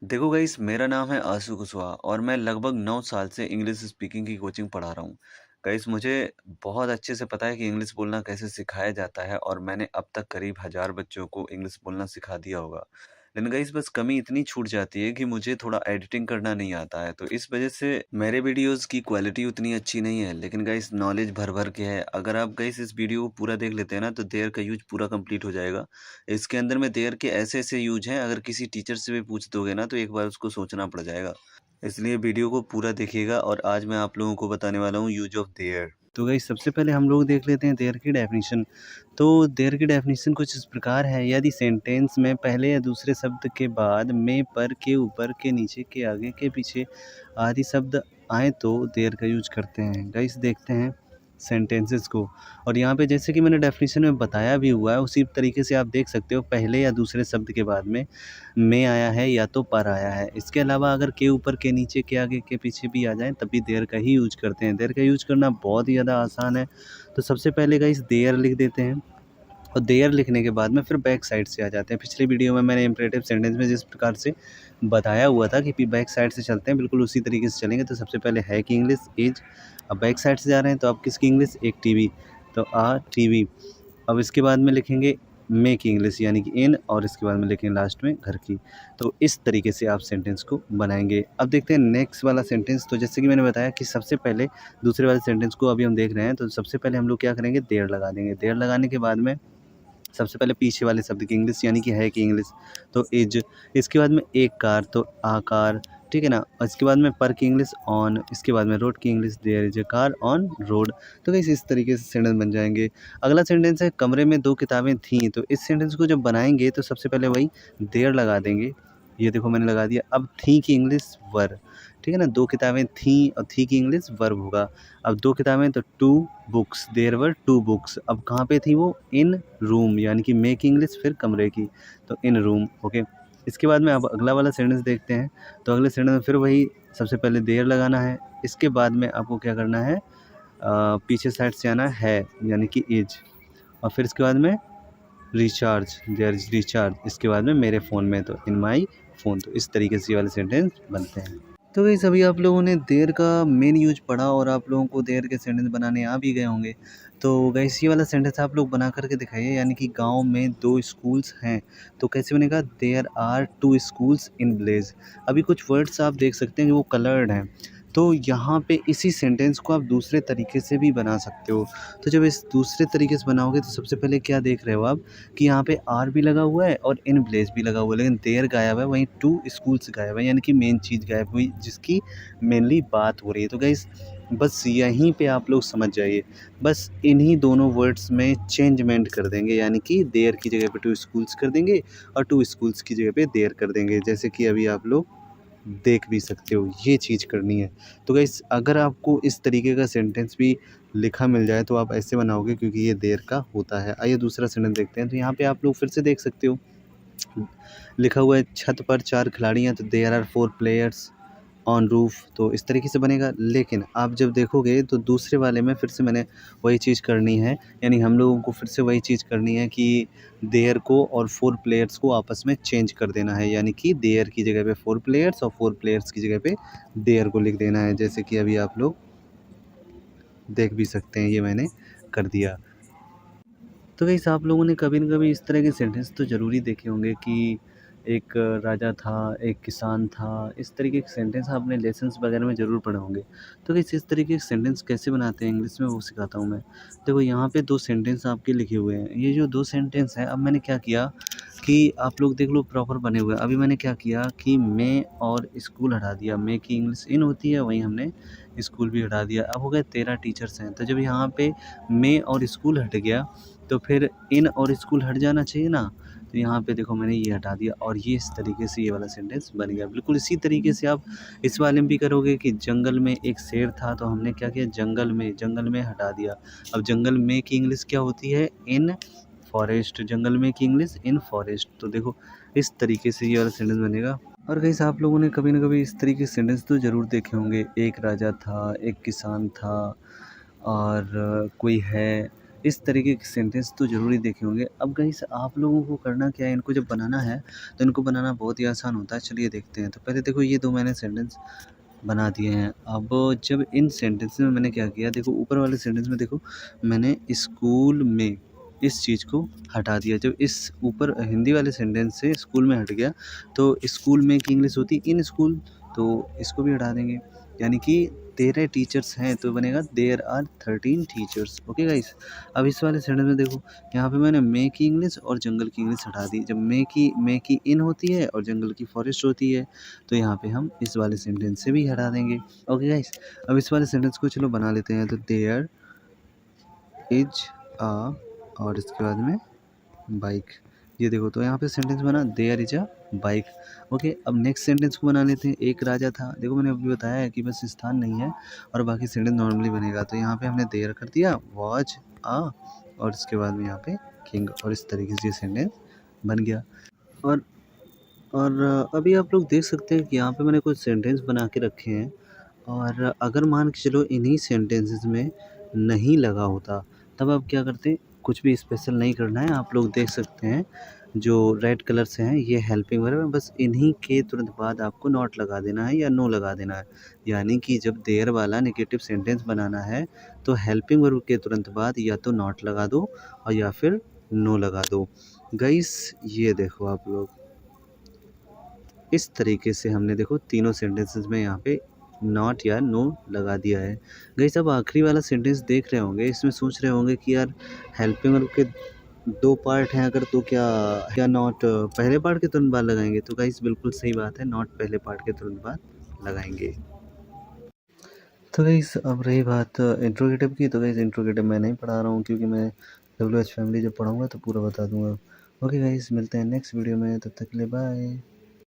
देखो गाइस, मेरा नाम है आशु कुशवाहा और मैं लगभग 9 साल से इंग्लिश स्पीकिंग की कोचिंग पढ़ा रहा हूँ। गाइस, मुझे बहुत अच्छे से पता है कि इंग्लिश बोलना कैसे सिखाया जाता है और मैंने अब तक करीब 1000 बच्चों को इंग्लिश बोलना सिखा दिया होगा। लेकिन गाइस, बस कमी इतनी छूट जाती है कि मुझे थोड़ा एडिटिंग करना नहीं आता है, तो इस वजह से मेरे वीडियोज़ की क्वालिटी उतनी अच्छी नहीं है। लेकिन गाइस, नॉलेज भर-भर के है। अगर आप गाइस इस वीडियो को पूरा देख लेते हैं ना, तो देयर का यूज़ पूरा कंप्लीट हो जाएगा। इसके अंदर में देयर के ऐसे-ऐसे यूज़ हैं, अगर किसी टीचर से भी पूछ दोगे ना तो एक बार उसको सोचना पड़ जाएगा। इसलिए वीडियो को पूरा देखिएगा और आज मैं आप लोगों को बताने वाला हूँ यूज़ ऑफ देयर। तो गाइस, सबसे पहले हम लोग देख लेते हैं देयर की डेफिनिशन। तो देयर की डेफिनिशन कुछ इस प्रकार है, यदि सेंटेंस में पहले या दूसरे शब्द के बाद में, पर, के ऊपर, के नीचे, के आगे, के पीछे आदि शब्द आएँ तो देयर का यूज़ करते हैं। गाइस, देखते हैं सेंटेंसेस को। और यहाँ पे जैसे कि मैंने डेफिनिशन में बताया भी हुआ है, उसी तरीके से आप देख सकते हो, पहले या दूसरे शब्द के बाद में आया है या तो पर आया है। इसके अलावा अगर के ऊपर, के नीचे, के आगे, के पीछे भी आ जाए तब भी देयर का ही यूज़ करते हैं। देयर का यूज़ करना बहुत ही ज़्यादा आसान है। तो सबसे पहले गाइस देयर लिख देते हैं और देयर लिखने के बाद में फिर बैक साइड से आ जाते हैं। पिछली वीडियो में मैंने इम्परेटिव सेंटेंस में जिस प्रकार से बताया हुआ था कि बैक साइड से चलते हैं, बिल्कुल उसी तरीके से चलेंगे। तो सबसे पहले है की इंग्लिश, इज। अब बैक साइड से जा रहे हैं तो अब किसकी इंग्लिश, एक टीवी, तो आ टीवी। अब इसके बाद में लिखेंगे मे की इंग्लिश यानी कि इन, और इसके बाद में लिखेंगे लास्ट में घर की। तो इस तरीके से आप सेंटेंस को बनाएंगे। अब देखते हैं नेक्स्ट वाला सेंटेंस। तो जैसे कि मैंने बताया कि सबसे पहले दूसरे वाले सेंटेंस को अभी हम देख रहे हैं, तो सबसे पहले हम लोग क्या करेंगे, देयर लगा देंगे। देयर लगाने के बाद में सबसे पहले पीछे वाले शब्द की इंग्लिश यानी कि है की इंग्लिश, तो इज। इसके बाद में एक कार, तो आकार, ठीक है ना। और इसके बाद में पर की इंग्लिश ऑन, इसके बाद में रोड की English there is a car on road. तो गाइस इस तरीके से सेंटेंस बन जाएंगे। अगला सेंटेंस है कमरे में 2 किताबें थीं। तो इस सेंटेंस को जब बनाएंगे तो सबसे पहले वही देयर लगा देंगे। ये देखो मैंने लगा दिया। अब थी की इंग्लिश वर, ठीक है ना। 2 किताबें थीं और थी की इंग्लिश वर्ब होगा। अब 2 किताबें तो 2 बुक्स, देयर वर 2 बुक्स। अब कहाँ पे थी वो, इन रूम, यानी कि मे की इंग्लिश फिर कमरे की, तो इन रूम, ओके। इसके बाद में अब अगला वाला सेंटेंस देखते हैं। तो अगले सेंटेंस में फिर वही सबसे पहले देयर लगाना है। इसके बाद में आपको क्या करना है, पीछे साइड से आना है यानी कि इज, और फिर इसके बाद में रिचार्ज, देयर इज रिचार्ज। इसके बाद में मेरे फ़ोन में, तो इन माई फ़ोन। तो इस तरीके से ये वाले सेंटेंस बनते हैं। तो गाइस अभी आप लोगों ने देयर का मेन यूज पढ़ा और आप लोगों को देयर के सेंटेंस बनाने आ भी गए होंगे। तो गाइस ये वाला सेंटेंस आप लोग बना करके दिखाइए, यानी कि गांव में 2 स्कूल्स हैं। तो कैसे बनेगा, there are 2 schools in village. अभी कुछ वर्ड्स आप देख सकते हैं कि वो कलर्ड हैं। तो यहाँ पे इसी सेंटेंस को आप दूसरे तरीके से भी बना सकते हो। तो जब इस दूसरे तरीके से बनाओगे तो सबसे पहले क्या देख रहे हो आप, कि यहाँ पे आर भी लगा हुआ है और इन विलेज भी लगा हुआ है, लेकिन देयर गायब है, वहीं 2 स्कूल्स गायब है, यानी कि मेन चीज़ गायब हुई जिसकी मेनली बात हो रही है। तो गाइस बस यहीं पे आप लोग समझ जाइए। बस इन्हीं दोनों वर्ड्स में चेंजमेंट कर देंगे, यानी कि देयर की जगह पे 2 स्कूल्स कर देंगे और 2 स्कूल्स की जगह पे देयर कर देंगे, जैसे कि अभी आप लोग देख भी सकते हो, ये चीज़ करनी है। तो गाइस अगर आपको इस तरीके का सेंटेंस भी लिखा मिल जाए तो आप ऐसे बनाओगे, क्योंकि ये देर का होता है। आइए दूसरा सेंटेंस देखते हैं। तो यहाँ पे आप लोग फिर से देख सकते हो, लिखा हुआ है छत पर 4 खिलाड़ी हैं, तो there are 4 players on roof. तो इस तरीके से बनेगा। लेकिन आप जब देखोगे तो दूसरे वाले में फिर से मैंने वही चीज़ करनी है, यानी हम लोगों को फिर से वही चीज़ करनी है कि देयर को और 4 प्लेयर्स को आपस में चेंज कर देना है, यानी कि देयर की जगह पे 4 प्लेयर्स और 4 प्लेयर्स की जगह पे देयर को लिख देना है, जैसे कि अभी आप लोग देख भी सकते हैं, ये मैंने कर दिया। तो गाइस आप लोगों ने कभी न कभी इस तरह के सेंटेंस तो ज़रूर ही देखे होंगे कि एक राजा था, एक किसान था, इस तरीके के सेंटेंस आपने लेसन्स वगैरह में ज़रूर पढ़े होंगे। तो गाइस इस तरीके के सेंटेंस कैसे बनाते हैं इंग्लिश में वो सिखाता हूँ मैं। देखो यहाँ पे 2 सेंटेंस आपके लिखे हुए हैं। ये जो 2 सेंटेंस हैं, अब मैंने क्या किया कि आप लोग देख लो प्रॉपर बने हुए हैं। अभी मैंने क्या किया कि मैं और स्कूल हटा दिया। मैं की इंग्लिश इन होती है, वहीं हमने स्कूल भी हटा दिया। अब हो गए 13 टीचर्स हैं। तो जब यहाँ पे मैं और स्कूल हट गया तो फिर इन और स्कूल हट जाना चाहिए ना। तो यहाँ पे देखो मैंने ये हटा दिया और ये इस तरीके से ये वाला सेंटेंस बन गया। बिल्कुल इसी तरीके से आप इस वाले में भी करोगे कि जंगल में एक शेर था, तो हमने क्या किया, जंगल में हटा दिया। अब जंगल में की इंग्लिश क्या होती है, इन फॉरेस्ट। जंगल में की इंग्लिश इन फॉरेस्ट। तो देखो इस तरीके से ये वाला सेंटेंस बनेगा। और गाइस आप लोगों ने कभी ना कभी इस तरीके के सेंटेंस तो ज़रूर देखे होंगे। एक राजा था, एक किसान था, और कोई है, इस तरीके के सेंटेंस तो ज़रूर ही देखे होंगे। अब गाइस आप लोगों को करना क्या है, इनको जब बनाना है तो इनको बनाना बहुत ही आसान होता है। चलिए देखते हैं। तो पहले देखो ये 2 मैंने सेंटेंस बना दिए हैं। अब जब इन सेंटेंस में मैंने क्या किया, देखो ऊपर वाले सेंटेंस में देखो मैंने स्कूल में इस चीज़ को हटा दिया। जब इस ऊपर हिंदी वाले सेंटेंस से स्कूल में हट गया तो स्कूल में की इंग्लिश होती इन स्कूल, तो इसको भी हटा देंगे। यानी कि 13 टीचर्स हैं तो बनेगा there are 13 teachers. Okay guys. अब इस वाले सेंटेंस में देखो यहाँ पे मैंने मे की इंग्लिश और जंगल की इंग्लिश हटा दी। जब मे की इन होती है और जंगल की फॉरेस्ट होती है तो यहाँ पे हम इस वाले सेंटेंस से भी हटा देंगे। Okay guys. अब इस वाले सेंटेंस को चलो बना लेते हैं। तो देयर इज अ और इसके बाद में बाइक। ये देखो तो यहाँ पे सेंटेंस बना there is a bike. Okay. अब नेक्स्ट सेंटेंस को बना लेते हैं। एक राजा था। देखो मैंने अभी बताया है कि बस स्थान नहीं है और बाकी सेंटेंस नॉर्मली बनेगा। तो यहाँ पे हमने देयर कर दिया, वॉज अ और इसके बाद में यहाँ पे किंग, और इस तरीके से सेंटेंस बन गया। और अभी आप लोग देख सकते हैं कि यहाँ पे मैंने कुछ सेंटेंस बना के रखे हैं। और अगर मान के चलो इन्हीं सेंटेंसेस में नहीं लगा होता तब आप क्या करते? कुछ भी स्पेशल नहीं करना है। आप लोग देख सकते हैं जो रेड कलर से हैं ये हेल्पिंग वर्ब है। बस इन्हीं के तुरंत बाद आपको नॉट लगा देना है या नो लगा देना है। यानी कि जब देयर वाला नेगेटिव सेंटेंस बनाना है तो हेल्पिंग वर्ब के तुरंत बाद या तो नॉट लगा दो और या फिर नो लगा दो। गाइस ये देखो आप लोग इस तरीके से हमने देखो तीनों सेंटेंसेस में यहाँ पे नॉट या नो लगा दिया है। गाइस अब आखिरी वाला सेंटेंस देख रहे होंगे, इसमें सोच रहे होंगे कि यार हेल्पिंग वर्ब के 2 पार्ट हैं अगर, तो क्या नॉट पहले पार्ट के तुरंत बाद लगाएंगे? तो गाइस बिल्कुल सही बात है, नॉट पहले पार्ट के तुरंत बाद लगाएंगे। तो गाइस अब रही बात इंट्रोगेटिव की। तो गाइस इंट्रोगेटिव मैं नहीं पढ़ा रहा हूँ क्योंकि मैं WH फैमिली जब पढ़ाऊँगा तो पूरा बता दूँगा। ओके गाइस मिलते हैं नेक्स्ट वीडियो में, तब तक के लिए बाय।